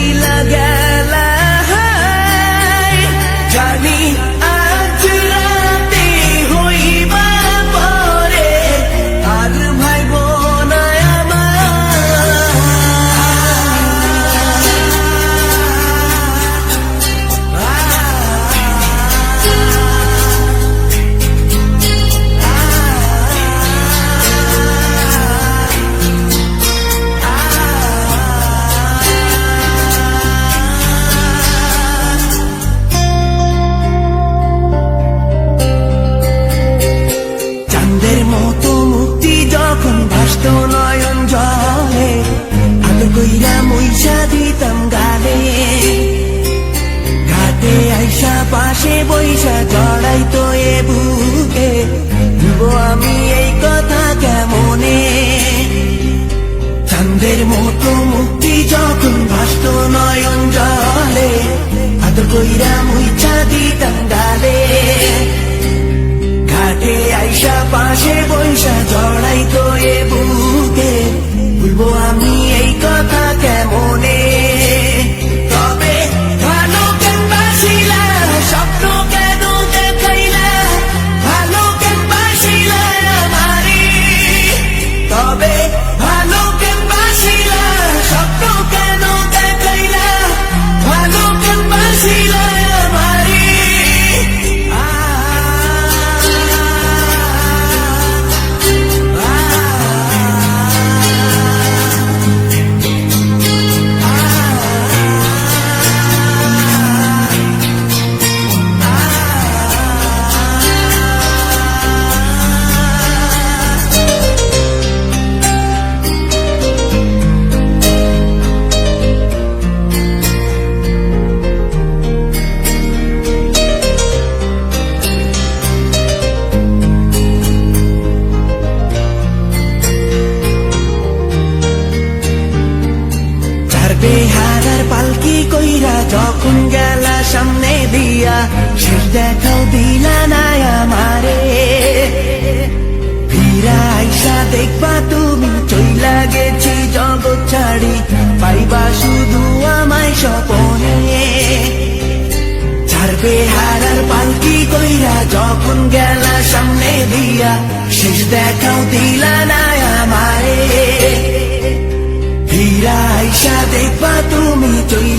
ভুইলা গেলা জানি আজ রাতে হইবা পরে আর ভাইব না মতো মুক্তি যখন ভাসত নয়ন জলে আলো কইরা মইসা দিতাম গালে ঘাটে আইসা পাশে বইসা জড়াইতো এ বুকে ভুলবো আমি এই কথা কেমনে চাঁদের মতো মুক্তি যখন ভাসত নয়ন জলে আলো কইরা মইসা দিতাম গালে ঘাটে আইসা পাশে বৈশা জড়াইতো এ বুকে ভুলবো আমি এই কথা কেমনে তবে ভালো কেন বাসিলা স্বপ্ন কেন দেখাইলা ভালো কেন বাসিলা আমারে তবে ভালো কেন বাসিলা স্বপ্ন কেন দেখাইলা ভালো কেন বাসিলা আমারে বেহারার পালকি কইরা যখন গেলা সামনে দিয়া শেষ দেখাও দিলা না আমারে ফিরা আইসা দেখবা তুমি চইলা গেছি জগৎ ছাড়ি পাইবা শুধু আমায় স্বপনে ছাড়বে হারার পালকি কইরা যখন গেলা সামনে দিয়া শেষ দেখাও দিলা না আমারে ফিরা আইসা দেখবা তুমি চই